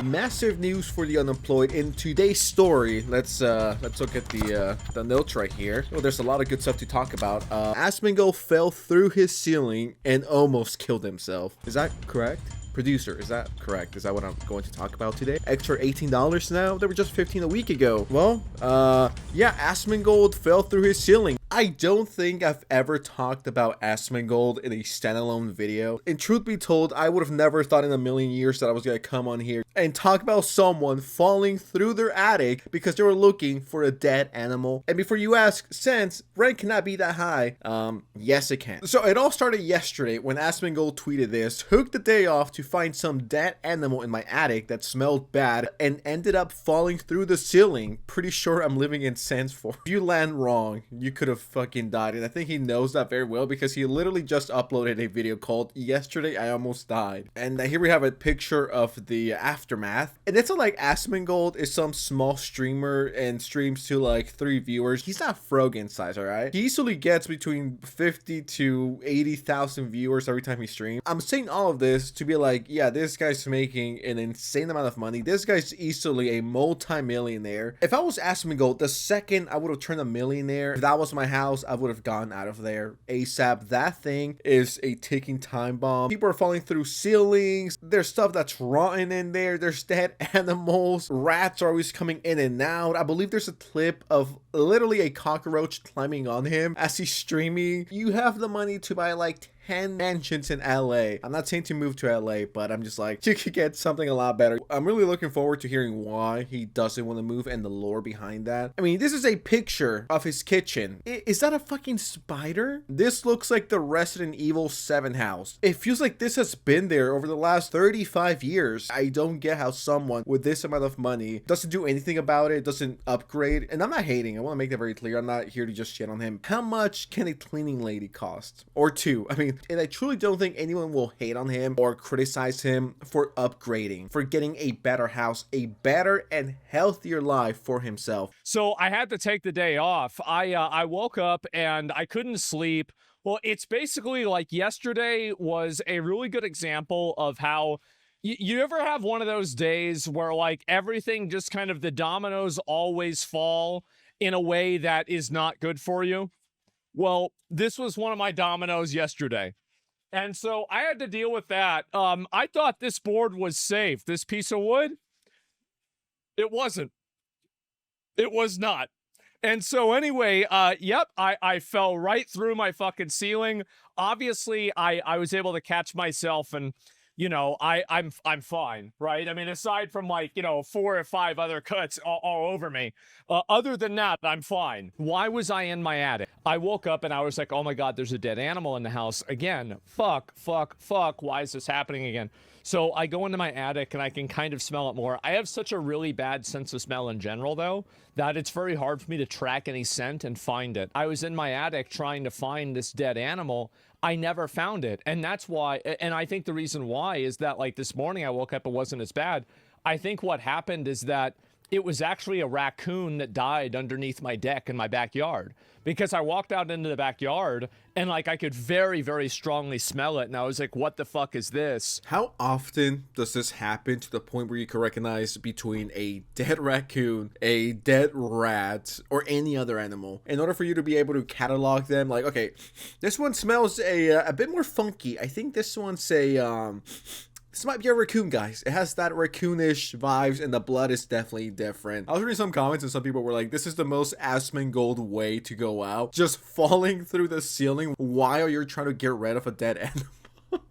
Massive news for the unemployed in today's story. Let's look at the notes right here. Oh, there's a lot of good stuff to talk about. Asmongold fell through his ceiling and almost killed himself. Is that correct? Producer, is that correct? Is that what I'm going to talk about today? Extra $18 now? They were just 15 a week ago. Well, yeah, Asmongold fell through his ceiling. I don't think I've ever talked about Asmongold in a standalone video. And truth be told, I would have never thought in a million years that I was gonna come on here and talk about someone falling through their attic because they were looking for a dead animal. And before you ask, since rent cannot be that high, yes it can. So it all started yesterday when Asmongold tweeted this, took the day off to find some dead animal in my attic that smelled bad and ended up falling through the ceiling. Pretty sure I'm living in Sandsford. If you land wrong, you could have fucking died, and I think he knows that very well because he literally just uploaded a video called "Yesterday I Almost Died," and here we have a picture of the aftermath. And it's not like Asmongold is some small streamer and streams to like 3 viewers. He's not Frogan size, all right? He easily gets between 50 to 80,000 viewers every time he streams. I'm saying all of this to be like, yeah, this guy's making an insane amount of money. This guy's easily a multi-millionaire. If I was Asmongold, the second I would have turned a millionaire, if that was my house, I would have gone out of there ASAP. That thing is a ticking time bomb. People are falling through ceilings. There's stuff that's rotten in there. There's dead animals. Rats are always coming in and out. I believe there's a clip of literally a cockroach climbing on him as he's streaming. You have the money to buy like 10 mansions in LA. I'm not saying to move to LA, but I'm just like, you could get something a lot better. I'm really looking forward to hearing why he doesn't want to move and the lore behind that. I mean, this is a picture of his kitchen. Is that a fucking spider? This looks like the Resident Evil 7 house. It feels like this has been there over the last 35 years. I don't get how someone with this amount of money doesn't do anything about it, doesn't upgrade. And I'm not hating. I want to make that very clear. I'm not here to just shit on him. How much can a cleaning lady cost? Or 2? I mean, and I truly don't think anyone will hate on him or criticize him for upgrading, for getting a better house, a better and healthier life for himself. So I had to take the day off. I woke up and I couldn't sleep. Well, it's basically like yesterday was a really good example of how you ever have one of those days where like everything just kind of the dominoes always fall in a way that is not good for you. Well, this was one of my dominoes yesterday. And so I had to deal with that. I thought this board was safe. This piece of wood, it wasn't. It was not. And so anyway, yep, I fell right through my fucking ceiling. Obviously, I was able to catch myself and, you know, I'm fine, right? I mean, aside from like, you know, 4 or 5 other cuts all over me, other than that, I'm fine. Why was I in my attic? I woke up and I was like, oh my God, there's a dead animal in the house again. Fuck. Why is this happening again? So I go into my attic and I can kind of smell it more. I have such a really bad sense of smell in general, though, that it's very hard for me to track any scent and find it. I was in my attic trying to find this dead animal. I never found it. And that's why, and I think the reason why is that like this morning I woke up, it wasn't as bad. I think what happened is that it was actually a raccoon that died underneath my deck in my backyard, because I walked out into the backyard and like I could very, very strongly smell it. And I was like, what the fuck is this? How often does this happen to the point where you can recognize between a dead raccoon, a dead rat, or any other animal in order for you to be able to catalog them? Like, okay, this one smells a bit more funky. I think this one's this might be a raccoon, guys. It has that raccoonish vibes, and the blood is definitely different. I was reading some comments, and some people were like, this is the most Asmongold way to go out. Just falling through the ceiling while you're trying to get rid of a dead animal.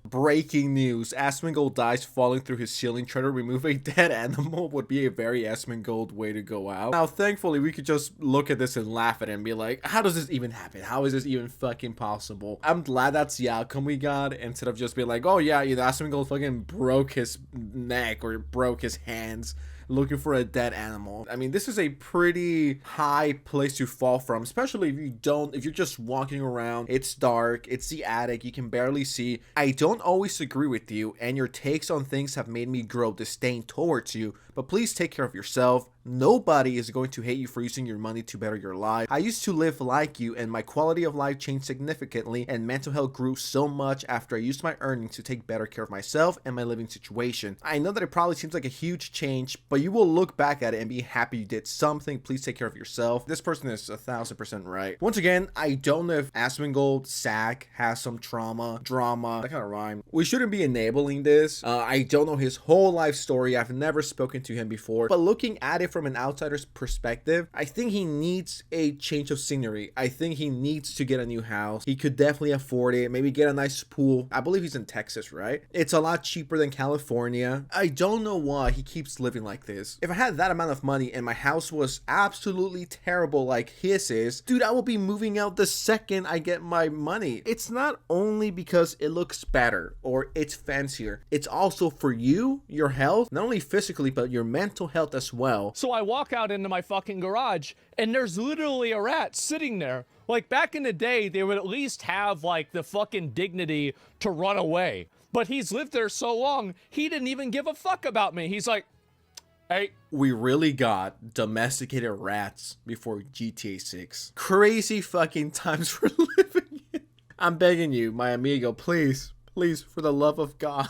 Breaking news. Asmongold dies falling through his ceiling. Trying to remove a dead animal would be a very Asmongold way to go out. Now, thankfully, we could just look at this and laugh at it and be like, how does this even happen? How is this even fucking possible? I'm glad that's the outcome we got, instead of just being like, oh yeah, you know, Asmongold fucking broke his neck or broke his hands looking for a dead animal. I mean, this is a pretty high place to fall from, especially if you're just walking around, it's dark, it's the attic, you can barely see. I don't always agree with you, and your takes on things have made me grow disdain towards you, but please take care of yourself, Nobody is going to hate you for using your money to better your life. I used to live like you, and my quality of life changed significantly, and mental health grew so much after I used my earnings to take better care of myself and my living situation. I know that it probably seems like a huge change, but you will look back at it and be happy you did something. Please take care of yourself. This person is 1000% right. Once again, I don't know if Asmongold Sack has some drama, that kind of rhyme. We shouldn't be enabling this. I don't know his whole life story. I've never spoken to him before, but looking at it from an outsider's perspective, I think he needs a change of scenery. I think he needs to get a new house. He could definitely afford it. Maybe get a nice pool. I believe he's in Texas, right? It's a lot cheaper than California. I don't know why he keeps living like this. If I had that amount of money and my house was absolutely terrible like his is, dude, I will be moving out the second I get my money. It's not only because it looks better or it's fancier. It's also for you, your health, not only physically, but your mental health as well. So I walk out into my fucking garage and there's literally a rat sitting there. Like back in the day, they would at least have like the fucking dignity to run away. But he's lived there so long, he didn't even give a fuck about me. He's like, hey. We really got domesticated rats before GTA 6. Crazy fucking times we're living in. I'm begging you, my amigo, please, for the love of God,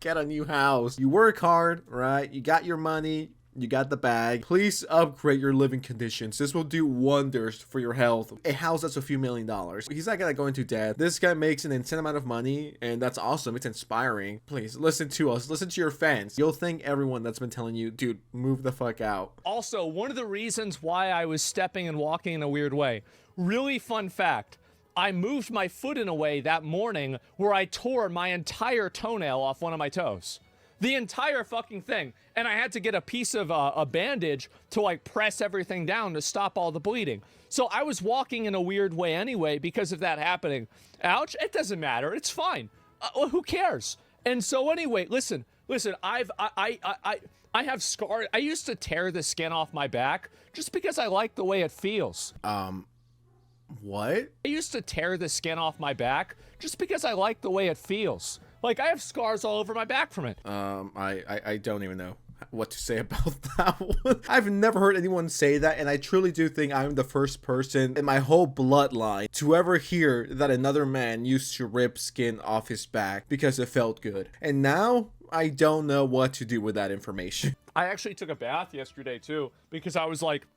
get a new house. You work hard, right? You got your money. You got the bag. Please upgrade your living conditions. This will do wonders for your health. A house that's a few $1,000,000. He's not gonna go into debt. This guy makes an insane amount of money, and that's awesome. It's inspiring. Please listen to us. Listen to your fans. You'll thank everyone that's been telling you, dude, move the fuck out. Also, one of the reasons why I was stepping and walking in a weird way, really fun fact, I moved my foot in a way that morning where I tore my entire toenail off one of my toes. The entire fucking thing. And I had to get a piece of a bandage to like press everything down to stop all the bleeding. So I was walking in a weird way anyway because of that happening. Ouch, it doesn't matter. It's fine. Who cares? And so anyway, listen, I have scars. I used to tear the skin off my back just because I like the way it feels. What? I used to tear the skin off my back just because I like the way it feels. Like, I have scars all over my back from it. I don't even know what to say about that one. I've never heard anyone say that, and I truly do think I'm the first person in my whole bloodline to ever hear that another man used to rip skin off his back because it felt good. And now, I don't know what to do with that information. I actually took a bath yesterday, too, because I was like,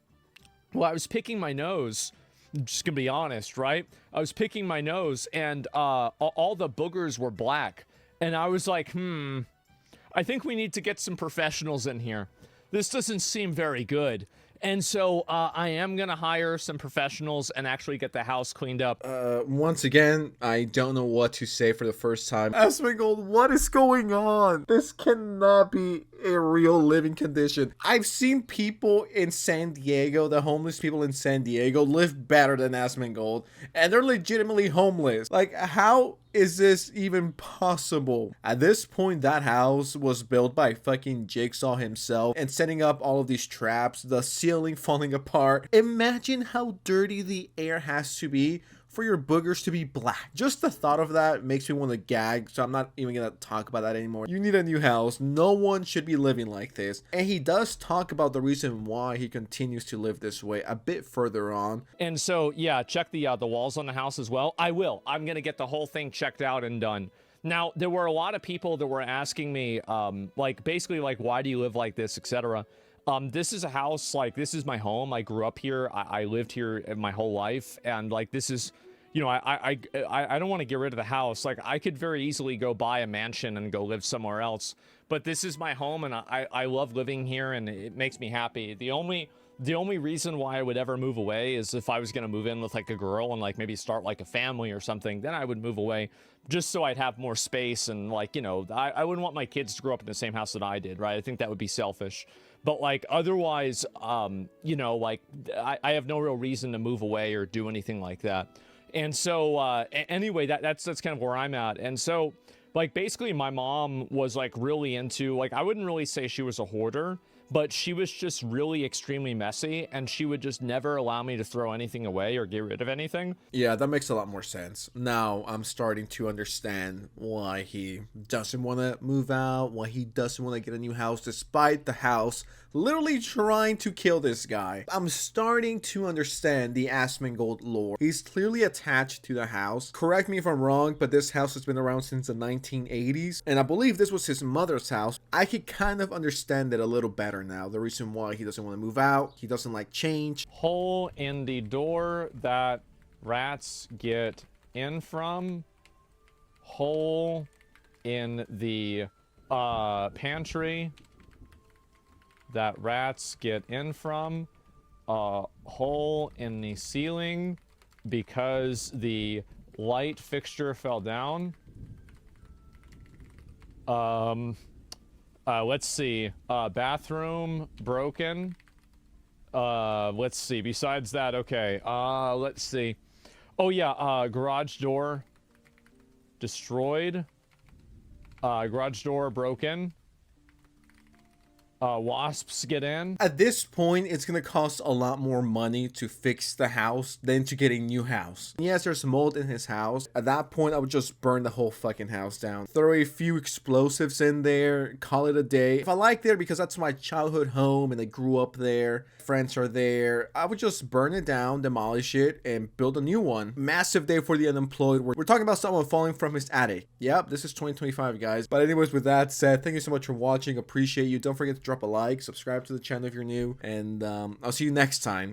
well, I was picking my nose. I'm just gonna be honest, right? I was picking my nose, and all the boogers were black. And I was like, I think we need to get some professionals in here. This doesn't seem very good. And so I am going to hire some professionals and actually get the house cleaned up. Once again, I don't know what to say for the first time. Asmongold, what is going on? This cannot be a real living condition. I've seen people in San Diego, the homeless people in San Diego, live better than Asmongold, and they're legitimately homeless. Like, how is this even possible? At this point, that house was built by fucking Jigsaw himself, and setting up all of these traps, the ceiling falling apart. Imagine how dirty the air has to be for your boogers to be black. Just the thought of that makes me want to gag, so I'm not even gonna talk about that anymore. You need a new house. No one should be living like this. And he does talk about the reason why he continues to live this way a bit further on. And so, yeah, check the walls on the house as well. I will. I'm gonna get the whole thing checked out and done. Now, there were a lot of people that were asking me, like, basically, like, why do you live like this, etc. This is a house, like, this is my home. I grew up here. I lived here my whole life. And, like, this is, you know, I don't want to get rid of the house. Like, I could very easily go buy a mansion and go live somewhere else. But this is my home, and I love living here, and it makes me happy. The only reason why I would ever move away is if I was going to move in with, like, a girl and, like, maybe start, like, a family or something. Then I would move away just so I'd have more space. And, like, you know, I wouldn't want my kids to grow up in the same house that I did, right? I think that would be selfish. But, like, otherwise, you know, like, I have no real reason to move away or do anything like that. And so, anyway, that's kind of where I'm at. And so, like, basically my mom was, like, really into, like, I wouldn't really say she was a hoarder, but she was just really extremely messy, and she would just never allow me to throw anything away or get rid of anything. Yeah, that makes a lot more sense. Now I'm starting to understand why he doesn't want to move out, why he doesn't want to get a new house, despite the house literally trying to kill this guy. I'm starting to understand the Asmongold lore. He's clearly attached to the house. Correct me if I'm wrong, but this house has been around since the 1980s, and I believe this was his mother's house. I could kind of understand it a little better now. The reason why he doesn't want to move out, he doesn't like change. Hole in the door that rats get in from. Hole in the pantry that rats get in from. Hole in the ceiling because the light fixture fell down. Let's see. Bathroom broken. Let's see. Besides that, okay. Let's see. Oh yeah, garage door destroyed. Garage door broken. Wasps get in. At this point, it's gonna cost a lot more money to fix the house than to get a new house. Yes, there's mold in his house. At that point, I would just burn the whole fucking house down. Throw a few explosives in there, call it a day. If I like there because that's my childhood home and I grew up there, friends are there, I would just burn it down, demolish it, and build a new one. Massive day for the unemployed. We're talking about someone falling from his attic. Yep, this is 2025, guys. But anyways, with that said, thank you so much for watching. Appreciate you. Don't forget to drop a like, subscribe to the channel if you're new, and I'll see you next time.